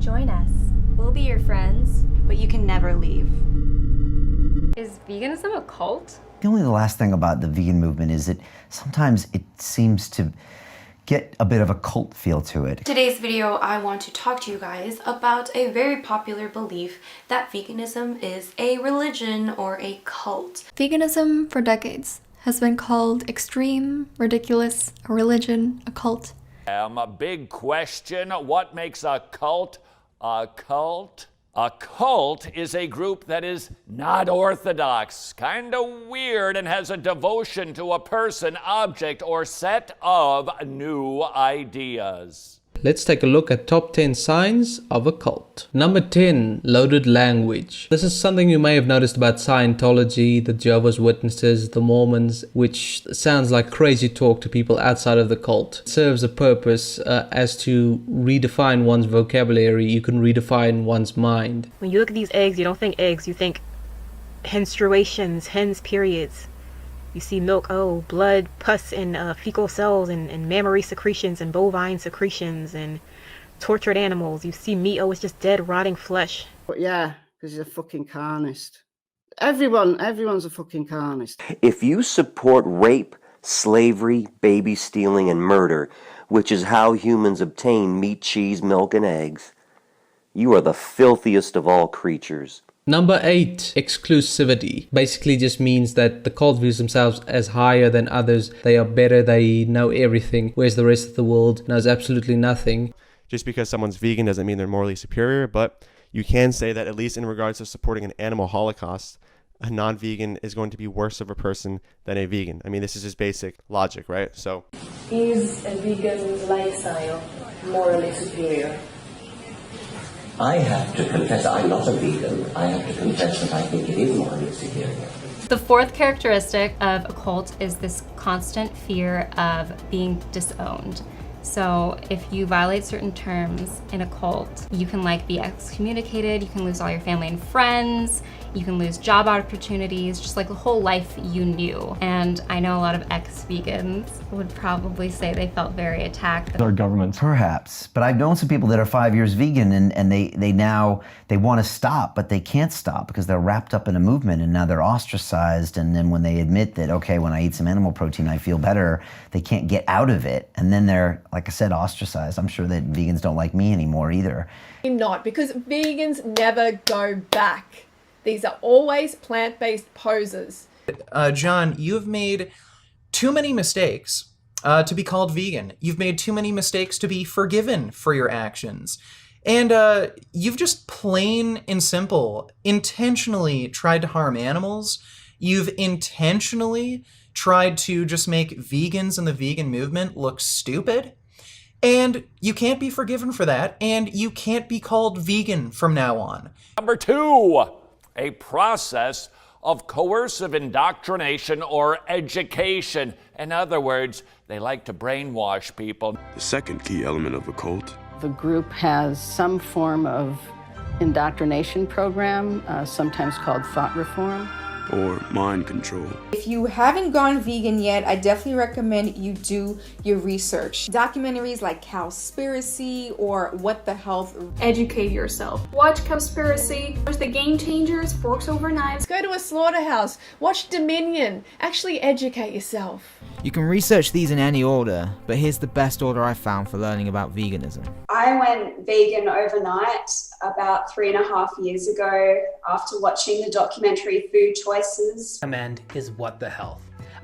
Join us. We'll be your friends, but you can never leave. Is veganism a cult? The last thing about the vegan movement is that sometimes it seems to get a bit of a cult feel to it. Today's video, I want to talk to you guys about a very popular belief that veganism is a religion or a cult. Veganism for decades has been called extreme, ridiculous, a religion, a cult. A big question, what makes a cult a cult? A cult is a group that is not orthodox, kind of weird, and has a devotion to a person, object, or set of new ideas. Let's take a look at top 10 signs of a cult. Number 10, loaded language. This is something you may have noticed about Scientology, the Jehovah's Witnesses, the Mormons, which sounds like crazy talk to people outside of the cult. It serves a purpose as to redefine one's vocabulary. You can redefine one's mind. When you look at these eggs, you don't think eggs, you think menstruations, hens' periods. You see milk, oh, blood, pus, and fecal cells, and mammary secretions, and bovine secretions, and tortured animals. You see meat, oh, it's just dead, rotting flesh. But yeah, because he's a fucking carnist. Everyone's a fucking carnist. If you support rape, slavery, baby stealing, and murder, which is how humans obtain meat, cheese, milk, and eggs, you are the filthiest of all creatures. Number 8, exclusivity. Basically just means that the cult views themselves as higher than others. They are better, they know everything, whereas the rest of the world knows absolutely nothing. Just because someone's vegan doesn't mean they're morally superior, but you can say that at least in regards to supporting an animal holocaust, a non-vegan is going to be worse of a person than a vegan. I mean, this is just basic logic, right? So, is a vegan lifestyle morally superior? I have to confess I'm not a vegan. I have to confess that I think it is morally superior. The fourth characteristic of a cult is this constant fear of being disowned. So if you violate certain terms in a cult, you can be excommunicated, you can lose all your family and friends, you can lose job opportunities, just the whole life you knew. And I know a lot of ex-vegans would probably say they felt very attacked. Our governments. Perhaps, but I've known some people that are 5 years vegan and they want to stop, but they can't stop because they're wrapped up in a movement and now they're ostracized. And then when they admit that, okay, when I eat some animal protein, I feel better, they can't get out of it. And then they're, like I said, ostracized. I'm sure that vegans don't like me anymore either. Not, because vegans never go back. These are always plant-based poses. John, you have made too many mistakes to be called vegan. You've made too many mistakes to be forgiven for your actions. And you've just plain and simple intentionally tried to harm animals. You've intentionally tried to just make vegans and the vegan movement look stupid. And you can't be forgiven for that, and you can't be called vegan from now on. Number 2, a process of coercive indoctrination or education. In other words, they like to brainwash people. The second key element of a cult. The group has some form of indoctrination program, sometimes called thought reform. Or mind control. If you haven't gone vegan yet, I definitely recommend you do your research. Documentaries like Coercive or What the Health. Educate yourself. Watch Coercive. Watch The Game Changers, Forks Over Knives. Go to a slaughterhouse. Watch Dominion. Actually educate yourself. You can research these in any order, but here's the best order I found for learning about veganism. I went vegan overnight about 3.5 years ago after watching the documentary Food Choices. Recommend is What the Health.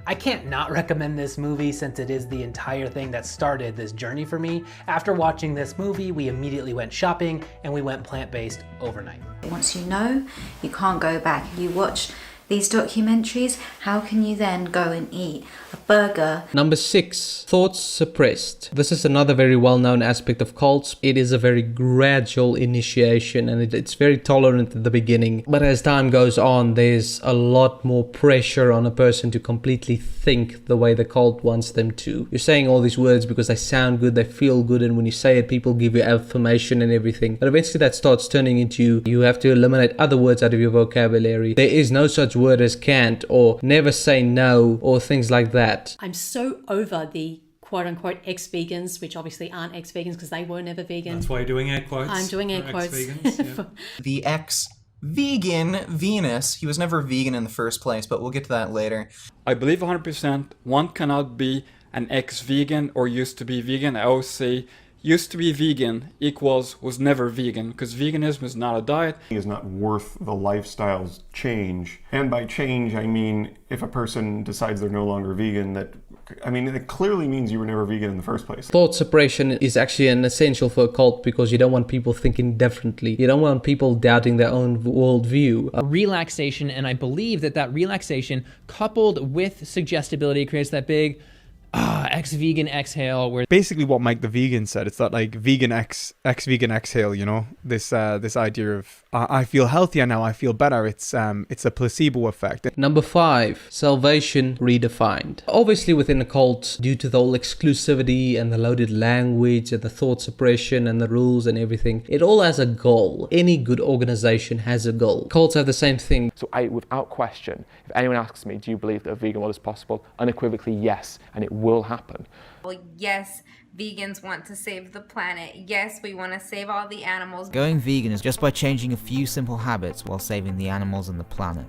I can't not recommend this movie since it is the entire thing that started this journey for me. After watching this movie, we immediately went shopping and we went plant-based overnight. Once you know, you can't go back. You watch these documentaries, how can you then go and eat a burger? Number 6, thoughts suppressed. This is another very well-known aspect of cults. It is a very gradual initiation and it's very tolerant at the beginning. But as time goes on, there's a lot more pressure on a person to completely think the way the cult wants them to. You're saying all these words because they sound good, they feel good, and when you say it, people give you affirmation and everything. But eventually that starts turning into you have to eliminate other words out of your vocabulary. There is no such word as can't or never say no or things like that. I'm so over the quote-unquote ex-vegans, which obviously aren't ex-vegans because they were never vegan. That's why you're doing air quotes. I'm doing air quotes. Ex-vegans, yeah. The ex-vegan Venus, he was never vegan in the first place, but we'll get to that later. I believe 100% one cannot be an ex-vegan or used to be vegan. I always say used to be vegan equals was never vegan, because veganism is not a diet. It is not worth the lifestyle's change. And by change, I mean if a person decides they're no longer vegan, it clearly means you were never vegan in the first place. Thought suppression is actually an essential for a cult because you don't want people thinking differently. You don't want people doubting their own worldview. Relaxation, and I believe that relaxation coupled with suggestibility creates that big ex-vegan exhale, where basically what Mike the Vegan said, it's that like vegan ex-vegan exhale, you know, this idea of I feel healthier now, I feel better. It's a placebo effect. Number 5, salvation redefined. Obviously within a cult, due to the whole exclusivity and the loaded language and the thought suppression and the rules and everything, it all has a goal. Any good organization has a goal. Cults have the same thing. So I, without question, if anyone asks me, do you believe that a vegan world is possible? Unequivocally, yes, and it will happen. Well, yes, vegans want to save the planet. Yes, we want to save all the animals. Going vegan is just by changing a few simple habits while saving the animals and the planet.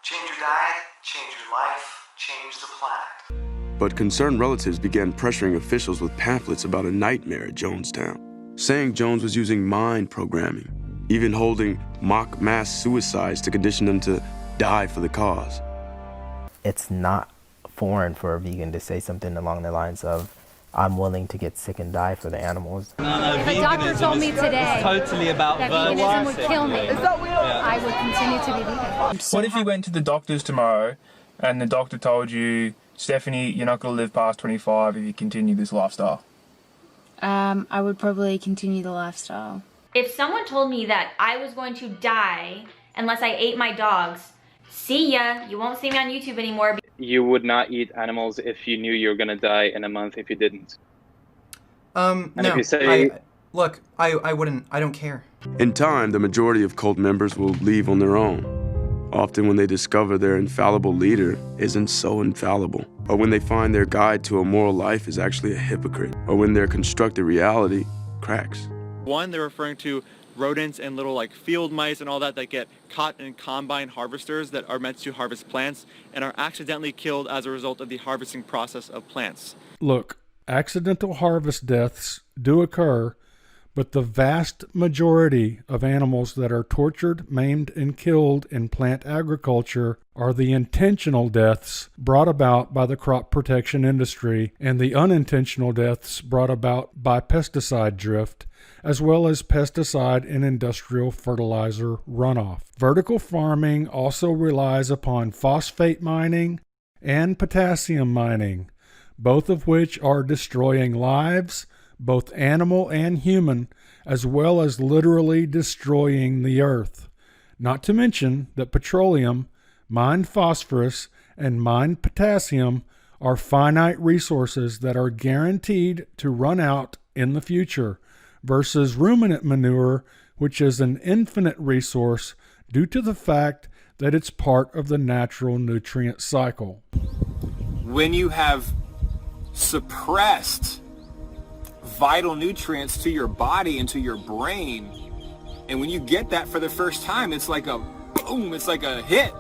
Change your diet, change your life, change the planet. But concerned relatives began pressuring officials with pamphlets about a nightmare at Jonestown, saying Jones was using mind programming, even holding mock mass suicides to condition them to die for the cause. It's not foreign for a vegan to say something along the lines of, I'm willing to get sick and die for the animals. If a doctor told me today totally about that veganism would kill me, is that real? I would continue to be vegan. What if you went to the doctors tomorrow and the doctor told you, Stephanie, you're not going to live past 25 if you continue this lifestyle? I would probably continue the lifestyle. If someone told me that I was going to die unless I ate my dogs, see ya, you won't see me on YouTube anymore. You would not eat animals if you knew you were going to die in a month if you didn't. No, if you say, look, I wouldn't, I don't care. In time, the majority of cult members will leave on their own, often when they discover their infallible leader isn't so infallible, or when they find their guide to a moral life is actually a hypocrite, or when their constructed reality cracks. One, they're referring to rodents and little like field mice and all that get caught in combine harvesters that are meant to harvest plants and are accidentally killed as a result of the harvesting process of plants. Look, accidental harvest deaths do occur, but the vast majority of animals that are tortured, maimed, and killed in plant agriculture are the intentional deaths brought about by the crop protection industry and the unintentional deaths brought about by pesticide drift, as well as pesticide and industrial fertilizer runoff. Vertical farming also relies upon phosphate mining and potassium mining, both of which are destroying lives, both animal and human, as well as literally destroying the earth. Not to mention that petroleum, mined phosphorus, and mined potassium are finite resources that are guaranteed to run out in the future, versus ruminant manure, which is an infinite resource due to the fact that it's part of the natural nutrient cycle. When you have suppressed vital nutrients to your body and to your brain, and when you get that for the first time, it's like a boom, it's like a hit.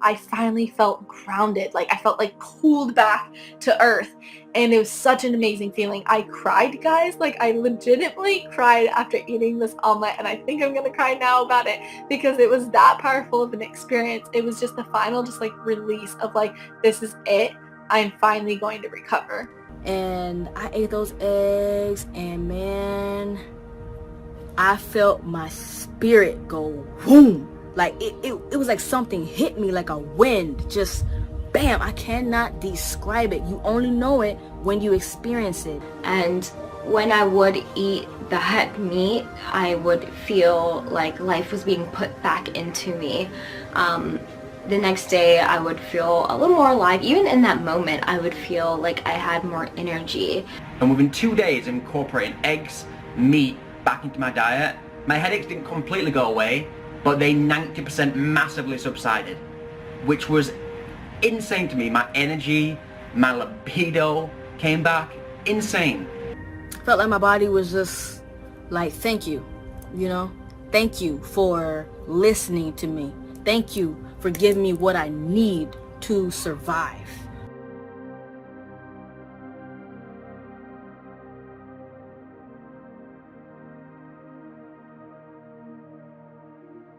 I finally felt grounded, like I felt like pulled back to earth, and it was such an amazing feeling. I cried, guys, like I legitimately cried after eating this omelet, and I think I'm gonna cry now about it because it was that powerful of an experience. It was just the final just like release of like, this is it, I'm finally going to recover. And I ate those eggs, and man, I felt my spirit go boom. Like it was like something hit me like a wind, just bam. I cannot describe it. You only know it when you experience it. And when I would eat that meat, I would feel like life was being put back into me. The next day I would feel a little more alive. Even in that moment, I would feel like I had more energy. And within 2 days of incorporating eggs, meat back into my diet, my headaches didn't completely go away, but they 90% massively subsided, which was insane to me. My energy, my libido, came back insane. Felt like my body was just like, thank you, you know? Thank you for listening to me. Thank you for giving me what I need to survive.